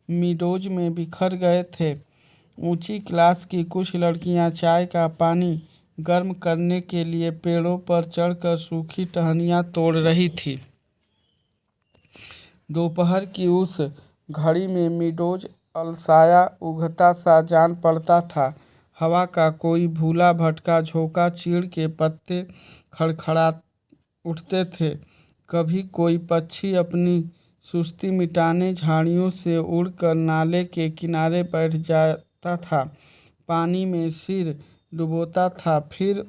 Speaker 1: मीडोज में बिखर गए थे। ऊंची क्लास की कुछ लड़कियां चाय का पानी गर्म करने के लिए पेड़ों पर चढ़कर सूखी टहनियाँ तोड़ रही थी। दोपहर की उस घड़ी में मीडोज अलसाया उगता सा जान पड़ता था। हवा का कोई भूला भटका झोंका चीड़ के पत्ते खड़खड़ा उठते थे। कभी कोई पक्षी अपनी सुस्ती मिटाने झाड़ियों से उड़कर नाले के किनारे बैठ जाता था, पानी में सिर डुबोता था, फिर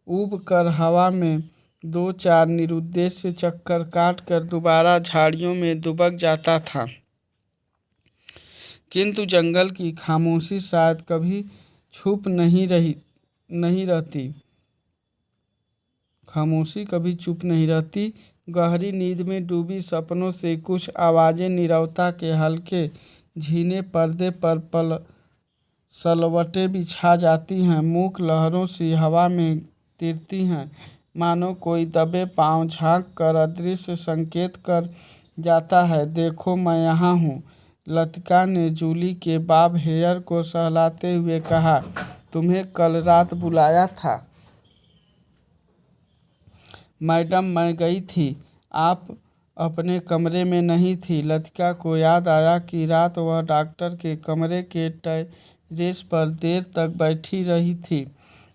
Speaker 1: ऊब कर हवा में दो चार निरुद्देश्य चक्कर काट कर दोबारा झाड़ियों में दुबक जाता था। किंतु जंगल की खामोशी शायद कभी चुप नहीं रहती। खामोशी कभी चुप नहीं रहती। गहरी नींद में डूबी सपनों से कुछ आवाज़ें नीरवता के हल्के झीने पर्दे पर पल सलवटें बिछा जाती हैं। मूक लहरों सी हवा में तिरती हैं, मानो कोई दबे पांव झांक कर अदृश्य संकेत कर जाता है, देखो मैं यहाँ हूँ। लतिका ने जूली के बाब हेयर को सहलाते हुए कहा, तुम्हें कल रात बुलाया था मैडम, मैं गई थी, आप अपने कमरे में नहीं थी। लतिका को याद आया कि रात वह डॉक्टर के कमरे के टेरेस पर देर तक बैठी रही थी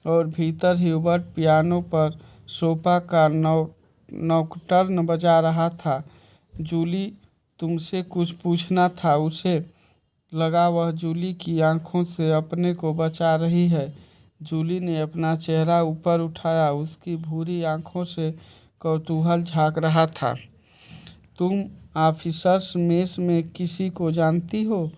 Speaker 1: और भीतर ह्यूबर्ट पियानो पर सोपा का नॉकटर्न बजा रहा था। जूली, तुमसे कुछ पूछना था। उसे लगा वह जूली की आंखों से अपने को बचा रही है। जूली ने अपना चेहरा ऊपर उठाया। उसकी भूरी आंखों से कौतूहल झांक रहा था। तुम ऑफिसर्स मेस में किसी को जानती हो?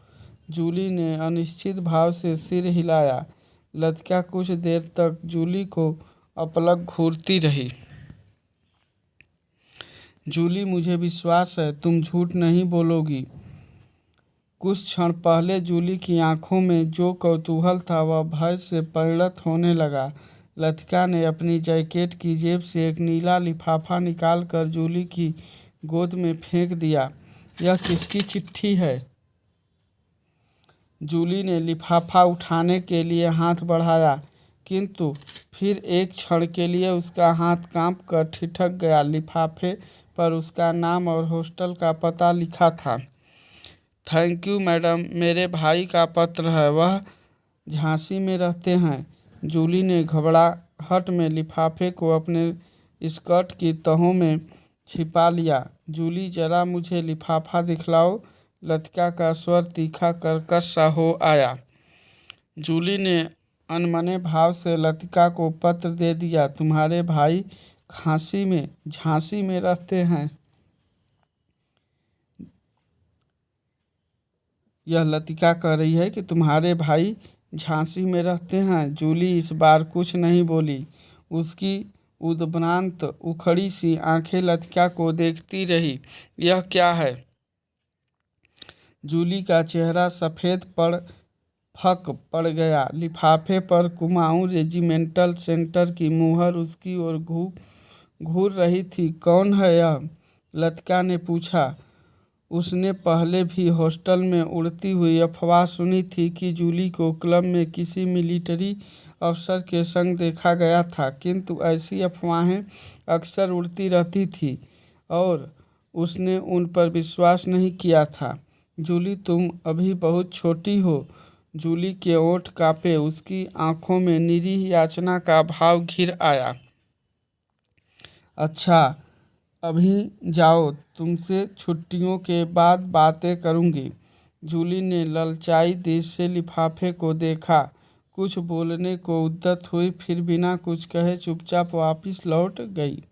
Speaker 1: जूली ने अनिश्चित भाव से सिर हिलाया। लतिका कुछ देर तक जूली को अपलक घूरती रही। जूली, मुझे विश्वास है तुम झूठ नहीं बोलोगी। कुछ क्षण पहले जूली की आंखों में जो कौतूहल था वह भय से परिणत होने लगा। लतिका ने अपनी जैकेट की जेब से एक नीला लिफाफा निकालकर जूली की गोद में फेंक दिया। यह किसकी चिट्ठी है? जूली ने लिफाफा उठाने के लिए हाथ बढ़ाया, किंतु फिर एक क्षण के लिए उसका हाथ कांप कर ठिठक गया। लिफाफे पर उसका नाम और हॉस्टल का पता लिखा था। थैंक यू मैडम, मेरे भाई का पत्र है, वह झांसी में रहते हैं। जूली ने घबराहट में लिफाफे को अपने स्कर्ट की तहों में छिपा लिया। जूली, जरा मुझे लिफाफा दिखलाओ। लतिका का स्वर तीखा कर्कश सा हो आया। जूली ने अनमने भाव से लतिका को पत्र दे दिया। तुम्हारे भाई झांसी में रहते हैं। यह लतिका कह रही है कि तुम्हारे भाई झांसी में रहते हैं। जूली इस बार कुछ नहीं बोली। उसकी उद्भ्रांत उखड़ी सी आंखें लतिका को देखती रही। यह क्या है? जूली का चेहरा सफ़ेद फक पड़ गया। लिफाफे पर कुमाऊं रेजिमेंटल सेंटर की मुहर उसकी ओर घूर रही थी। कौन है यह? लतिका ने पूछा। उसने पहले भी हॉस्टल में उड़ती हुई अफवाह सुनी थी कि जूली को क्लब में किसी मिलिट्री अफसर के संग देखा गया था, किंतु ऐसी अफवाहें अक्सर उड़ती रहती थी। और उसने उन पर विश्वास नहीं किया था। जूली, तुम अभी बहुत छोटी हो। जूली के ओंठ कांपे, उसकी आंखों में निरीह याचना का भाव घिर आया। अच्छा, अभी जाओ, तुमसे छुट्टियों के बाद बातें करूंगी। जूली ने ललचाई दृष्टि से लिफाफे को देखा, कुछ बोलने को उद्यत हुई, फिर बिना कुछ कहे चुपचाप वापस लौट गई।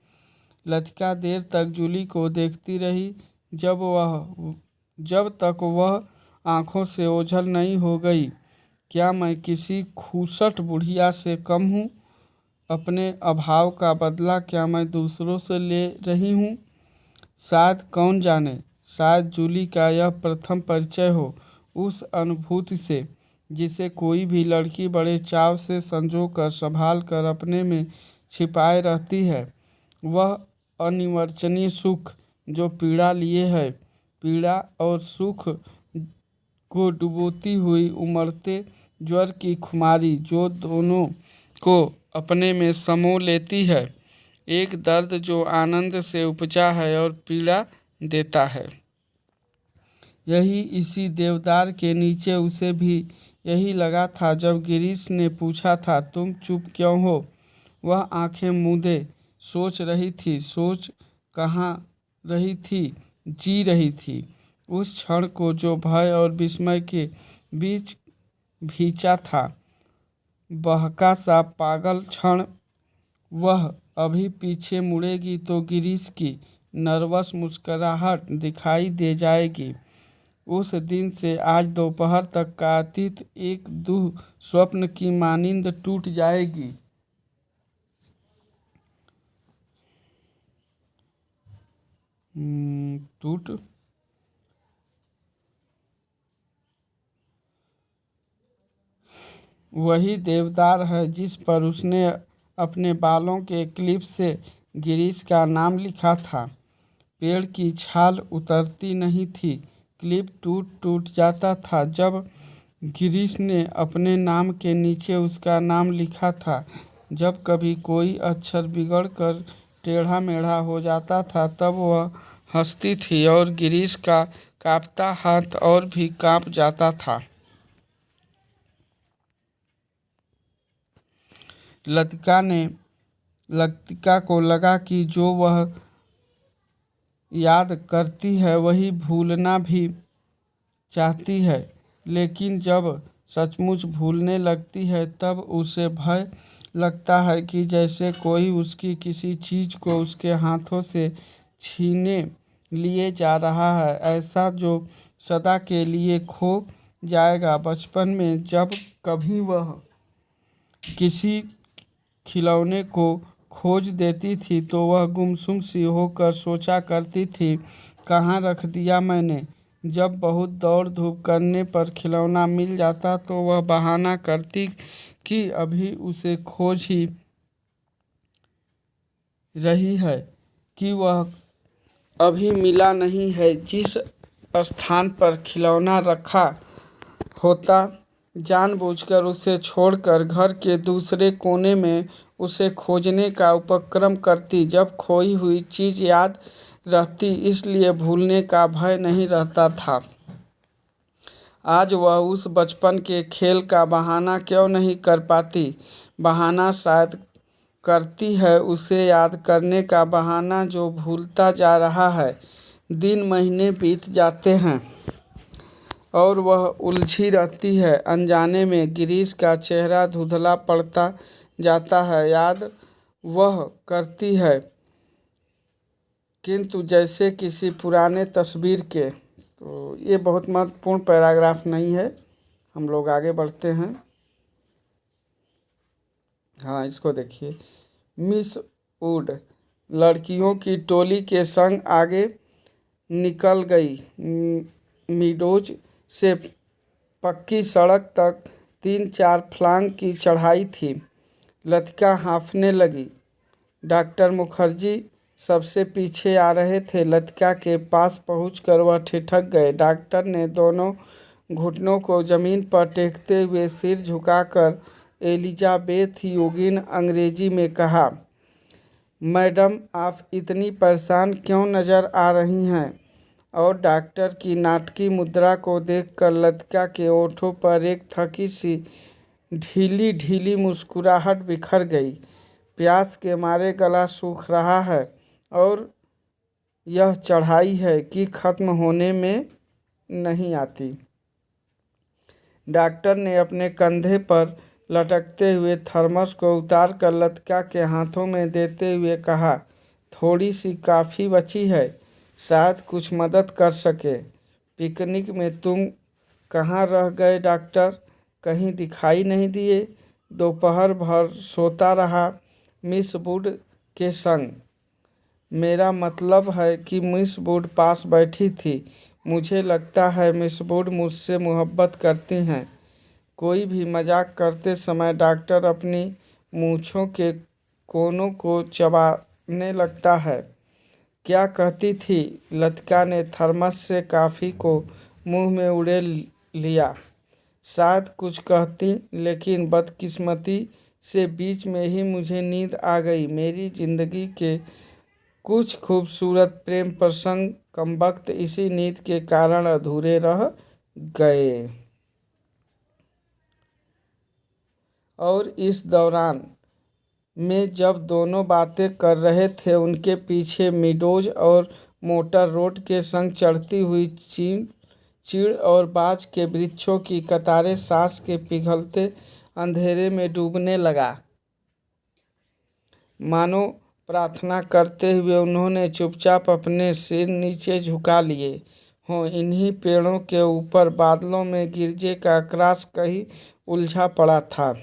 Speaker 1: लतिका देर तक जूली को देखती रही, जब तक वह आंखों से ओझल नहीं हो गई। क्या मैं किसी खूसट बुढ़िया से कम हूँ? अपने अभाव का बदला क्या मैं दूसरों से ले रही हूँ? शायद, कौन जाने, शायद जूली का यह प्रथम परिचय हो उस अनुभूति से जिसे कोई भी लड़की बड़े चाव से संजो कर संभाल कर अपने में छिपाए रहती है। वह अनिर्वचनीय सुख जो पीड़ा लिए है, पीड़ा और सुख को डुबोती हुई उमड़ते ज्वर की खुमारी जो दोनों को अपने में समो लेती है। एक दर्द जो आनंद से उपजा है और पीड़ा देता है। यही इसी देवदार के नीचे उसे भी यही लगा था जब गिरीश ने पूछा था, तुम चुप क्यों हो? वह आंखें मूंदे सोच रही थी। सोच कहाँ रही थी, जी रही थी। उस क्षण को जो भय और विस्मय के बीच भींचा था, बहका सा पागल क्षण। वह अभी पीछे मुड़ेगी तो गिरीश की नर्वस मुस्कुराहट दिखाई दे जाएगी। उस दिन से आज दोपहर तक का अतीत एक दुह स्वप्न की मानिंद टूट जाएगी। टूट वही देवदार है जिस पर उसने अपने बालों के क्लिप से गिरीश का नाम लिखा था। पेड़ की छाल उतरती नहीं थी, क्लिप टूट टूट जाता था। जब गिरीश ने अपने नाम के नीचे उसका नाम लिखा था, जब कभी कोई अक्षर बिगड़ कर टेढ़ा मेढ़ा हो जाता था, तब वह हंसती थी और गिरीश का कांपता हाथ और भी कांप जाता था। लतिका को लगा कि जो वह याद करती है वही भूलना भी चाहती है, लेकिन जब सचमुच भूलने लगती है तब उसे भय लगता है कि जैसे कोई उसकी किसी चीज़ को उसके हाथों से छीने लिए जा रहा है, ऐसा जो सदा के लिए खो जाएगा। बचपन में जब कभी वह किसी खिलौने को खोज देती थी तो वह गुमसुम सी होकर सोचा करती थी, कहाँ रख दिया मैंने। जब बहुत दौड़ धूप करने पर खिलौना मिल जाता तो वह बहाना करती कि अभी उसे खोज ही रही है, कि वह अभी मिला नहीं है। जिस स्थान पर खिलौना रखा होता, जानबूझकर उसे छोड़कर घर के दूसरे कोने में उसे खोजने का उपक्रम करती। जब खोई हुई चीज़ याद रहती, इसलिए भूलने का भय नहीं रहता था। आज वह उस बचपन के खेल का बहाना क्यों नहीं कर पाती? बहाना शायद करती है, उसे याद करने का बहाना जो भूलता जा रहा है। दिन महीने बीत जाते हैं और वह उलझी रहती है अनजाने में। गिरीश का चेहरा धुंधला पड़ता जाता है। याद वह करती है, किंतु जैसे किसी पुराने तस्वीर के। तो ये बहुत महत्वपूर्ण पैराग्राफ नहीं है, हम लोग आगे बढ़ते हैं। हाँ, इसको देखिए। मिस वुड लड़कियों की टोली के संग आगे निकल गई। मीडोज से पक्की सड़क तक 3-4 फर्लांग की चढ़ाई थी। लतिका हाँफने लगी। डॉक्टर मुखर्जी सबसे पीछे आ रहे थे। लतिका के पास पहुंचकर वह ठिठक गए। डॉक्टर ने दोनों घुटनों को जमीन पर टेकते हुए सिर झुकाकर एलिजाबेथ योगिन अंग्रेजी में कहा, मैडम, आप इतनी परेशान क्यों नज़र आ रही हैं? और डॉक्टर की नाटकी मुद्रा को देखकर लतिका के ओठों पर एक थकी सी ढीली ढीली मुस्कुराहट बिखर गई। प्यास के मारे गला सूख रहा है और यह चढ़ाई है कि ख़त्म होने में नहीं आती। डॉक्टर ने अपने कंधे पर लटकते हुए थर्मस को उतार कर लतिका के हाथों में देते हुए कहा, थोड़ी सी काफ़ी बची है, शायद कुछ मदद कर सके। पिकनिक में तुम कहाँ रह गए डॉक्टर? कहीं दिखाई नहीं दिए। दोपहर भर सोता रहा मिस वुड के संग। मेरा मतलब है कि मिस वुड पास बैठी थी। मुझे लगता है मिस वुड मुझसे मोहब्बत करती हैं। कोई भी मजाक करते समय डॉक्टर अपनी मूँछों के कोनों को चबाने लगता है। क्या कहती थी? लतिका ने थर्मस से कॉफ़ी को मुंह में उड़े लिया। शायद कुछ कहती, लेकिन बदकिस्मती से बीच में ही मुझे नींद आ गई। मेरी ज़िंदगी के कुछ खूबसूरत प्रेम प्रसंग कमबख्त इसी नींद के कारण अधूरे रह गए। और इस दौरान में जब दोनों बातें कर रहे थे, उनके पीछे मीडोज और मोटर रोड के संग चढ़ती हुई चीड़ और बाज के वृक्षों की कतारें सांस के पिघलते अंधेरे में डूबने लगा। मानो प्रार्थना करते हुए उन्होंने चुपचाप अपने सिर नीचे झुका लिए हों। इन्हीं पेड़ों के ऊपर बादलों में गिरजे का आकाश कहीं उलझा पड़ा था।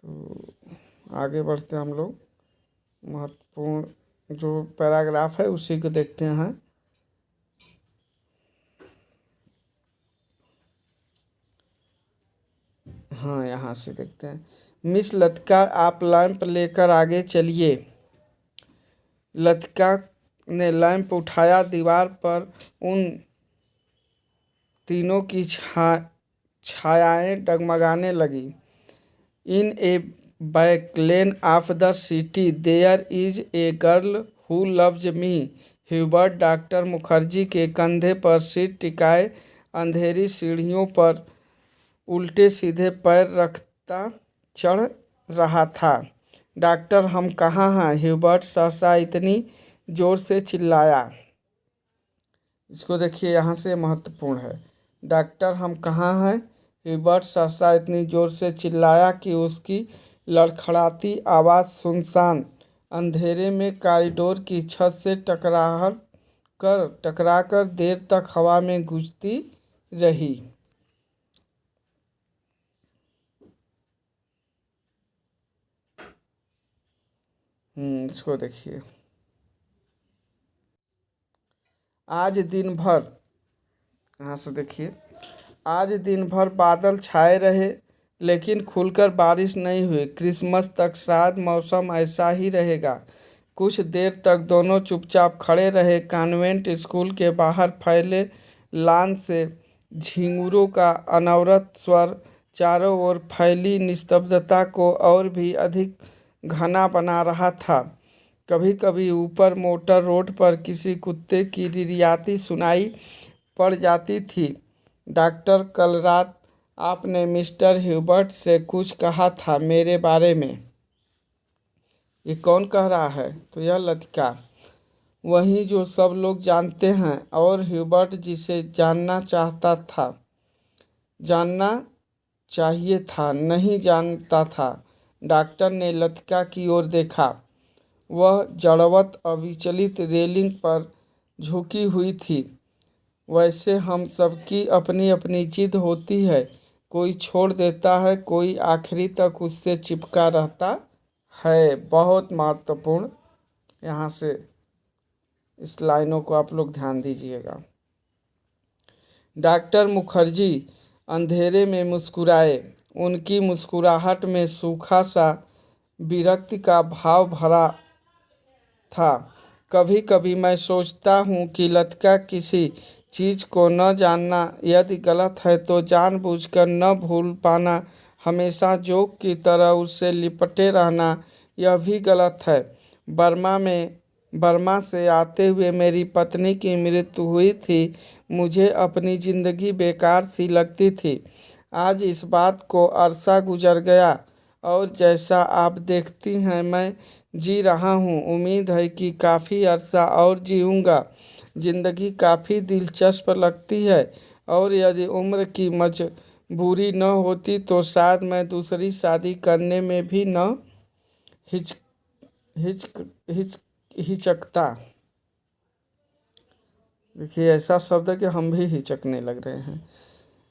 Speaker 1: तो आगे बढ़ते हम लोग महत्वपूर्ण जो पैराग्राफ है उसी को देखते हैं। हाँ, यहाँ से देखते हैं। मिस लतिका, आप लैंप लेकर आगे चलिए। लतिका ने लैंप उठाया। दीवार पर उन तीनों की छायाएं डगमगाने लगी। In a back lane of the city there is a girl who loves me. Hubert doctor Mukherjee के कंधे पर सिर टिकाए अंधेरी सीढ़ियों पर उल्टे सीधे पैर रखता चढ़ रहा था। डॉक्टर, हम कहाँ हैं? ह्यूबर्ट सहसा इतनी जोर से चिल्लाया। इसको देखिए, यहाँ से महत्वपूर्ण है। डॉक्टर, हम कहाँ हैं? ह्यूबर्ट सहसा इतनी जोर से चिल्लाया कि उसकी लड़खड़ाती आवाज़ सुनसान अंधेरे में कॉरिडोर की छत से टकराकर देर तक हवा में गूंजती रही। इसको देखिए। आज दिन भर, यहाँ से देखिए, आज दिन भर बादल छाए रहे लेकिन खुलकर बारिश नहीं हुई। क्रिसमस तक शायद मौसम ऐसा ही रहेगा। कुछ देर तक दोनों चुपचाप खड़े रहे। कॉन्वेंट स्कूल के बाहर फैले लॉन से झिंगुरों का अनवरत स्वर चारों ओर फैली निस्तब्धता को और भी अधिक घना बना रहा था। कभी कभी ऊपर मोटर रोड पर किसी कुत्ते की रिरियाती सुनाई पड़ जाती थी। डॉक्टर, कल रात आपने मिस्टर ह्यूबर्ट से कुछ कहा था मेरे बारे में। ये कौन कह रहा है? तो यह लतिका, वही जो सब लोग जानते हैं और ह्यूबर्ट जिसे जानना चाहिए था, नहीं जानता था। डॉक्टर ने लतिका की ओर देखा। वह जड़वत अविचलित रेलिंग पर झुकी हुई थी। वैसे हम सबकी अपनी अपनी जिद होती है। कोई छोड़ देता है, कोई आखिरी तक उससे चिपका रहता है। बहुत महत्वपूर्ण, यहाँ से इस लाइनों को आप लोग ध्यान दीजिएगा। डॉक्टर मुखर्जी अंधेरे में मुस्कुराए। उनकी मुस्कुराहट में सूखा सा विरक्ति का भाव भरा था। कभी कभी मैं सोचता हूँ कि लतिका किसी चीज़ को न जानना यदि गलत है तो जानबूझकर न भूल पाना हमेशा जोक की तरह उससे लिपटे रहना यह भी गलत है। बर्मा से आते हुए मेरी पत्नी की मृत्यु हुई थी। मुझे अपनी ज़िंदगी बेकार सी लगती थी। आज इस बात को अरसा गुजर गया और जैसा आप देखती हैं मैं जी रहा हूँ। उम्मीद है कि काफ़ी अरसा और जीऊँगा। ज़िंदगी काफ़ी दिलचस्प लगती है और यदि उम्र की मजबूरी न होती तो शायद मैं दूसरी शादी करने में भी न हिच हिच हिच हिचकता। देखिए, ऐसा शब्द है कि हम भी हिचकने लग रहे हैं।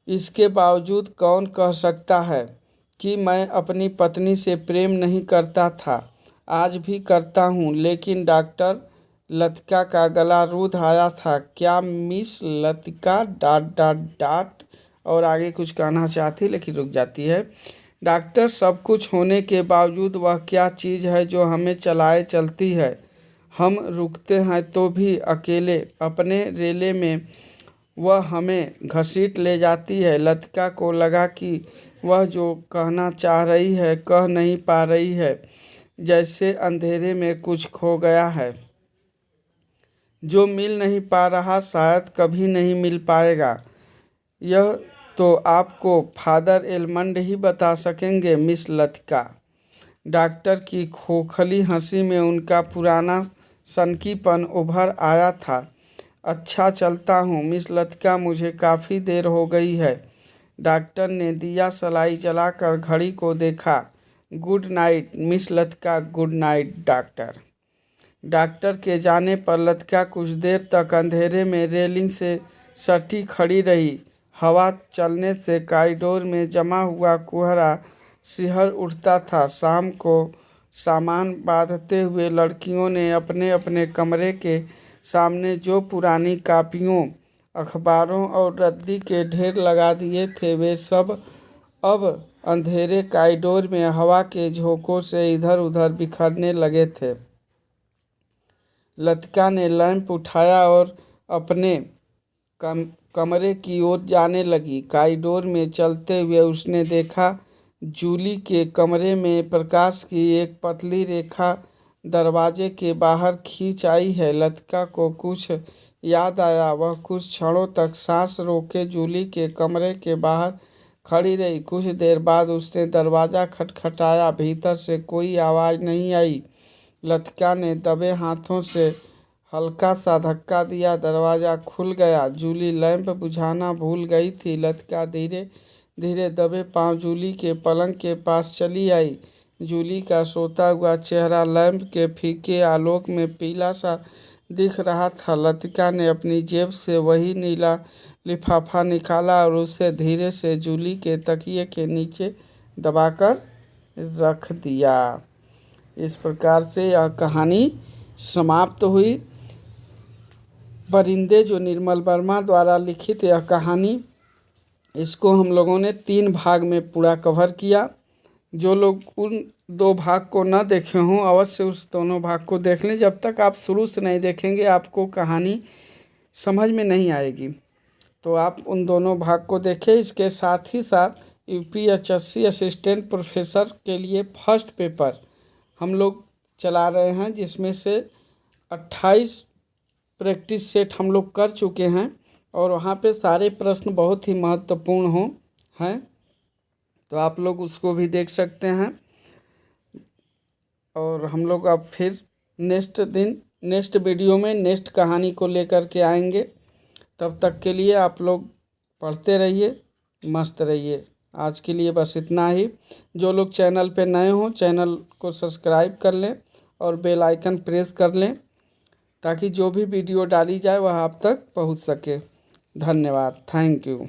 Speaker 1: इसके बावजूद कौन कह सकता है कि मैं अपनी पत्नी से प्रेम नहीं करता था। आज भी करता हूँ, लेकिन डॉक्टर लतिका का गला रूंध आया था। क्या miss Latika dot dot dot और आगे कुछ कहना चाहती लेकिन रुक जाती है। डॉक्टर, सब कुछ होने के बावजूद वह क्या चीज़ है जो हमें चलाए चलती है। हम रुकते हैं तो भी अकेले अपने रेले में वह हमें घसीट ले जाती है। लतिका को लगा कि वह जो कहना चाह रही है कह नहीं पा रही है, जैसे अंधेरे में कुछ खो गया है। जो मिल नहीं पा रहा शायद कभी नहीं मिल पाएगा। यह तो आपको फादर एलमंड ही बता सकेंगे मिस लतिका। डॉक्टर की खोखली हंसी में उनका पुराना सनकीपन उभर आया था। अच्छा, चलता हूँ मिस लतिका, मुझे काफ़ी देर हो गई है। डॉक्टर ने दिया सलाई जलाकर घड़ी को देखा। Good night miss Latika. Good night doctor. Doctor के जाने पर लतिका कुछ देर तक अंधेरे में रेलिंग से सटी खड़ी रही। हवा चलने से कॉरिडोर में जमा हुआ कोहरा सिहर उठता था। शाम को सामान बांधते हुए लड़कियों ने अपने अपने कमरे के सामने जो पुरानी कापियों, अखबारों और रद्दी के ढेर लगा दिए थे वे सब अब अंधेरे कॉरिडोर में हवा के झोंकों से इधर उधर बिखरने लगे थे। लतिका ने लैंप उठाया और अपने कमरे की ओर जाने लगी। कॉरिडोर में चलते हुए उसने देखा जूली के कमरे में प्रकाश की एक पतली रेखा दरवाजे के बाहर खींच आई है। लतिका को कुछ याद आया। वह कुछ क्षणों तक सांस रोके जूली के कमरे के बाहर खड़ी रही। कुछ देर बाद उसने दरवाज़ा खटखटाया। भीतर से कोई आवाज़ नहीं आई। लतिका ने दबे हाथों से हल्का सा धक्का दिया। दरवाज़ा खुल गया। जूली लैंप बुझाना भूल गई थी। लतिका धीरे धीरे दबे पांव जूली के पलंग के पास चली आई। जूली का सोता हुआ चेहरा लैंप के फीके आलोक में पीला सा दिख रहा था। लतिका ने अपनी जेब से वही नीला लिफाफा निकाला और उसे धीरे से जूली के तकिए के नीचे दबाकर रख दिया। इस प्रकार से यह कहानी समाप्त हुई। परिंदे जो निर्मल वर्मा द्वारा लिखित यह कहानी, इसको हम लोगों ने 3 भाग में पूरा कवर किया। जो लोग उन 2 भाग को न देखे हों अवश्य उस दोनों भाग को देख लें। जब तक आप शुरू से नहीं देखेंगे आपको कहानी समझ में नहीं आएगी, तो आप उन दोनों भाग को देखें। इसके साथ ही साथ UPHSC असिस्टेंट प्रोफेसर के लिए फर्स्ट पेपर हम लोग चला रहे हैं, जिसमें से 28 प्रैक्टिस सेट हम लोग कर चुके हैं और वहाँ पे सारे प्रश्न बहुत ही महत्वपूर्ण हैं, तो आप लोग उसको भी देख सकते हैं। और हम लोग अब फिर नेक्स्ट वीडियो में नेक्स्ट कहानी को लेकर के आएंगे। तब तक के लिए आप लोग पढ़ते रहिए, मस्त रहिए। आज के लिए बस इतना ही। जो लोग चैनल पे नए हों चैनल को सब्सक्राइब कर लें और बेल आइकन प्रेस कर लें, ताकि जो भी वीडियो डाली जाए वह आप तक पहुंच सके। धन्यवाद। Thank you.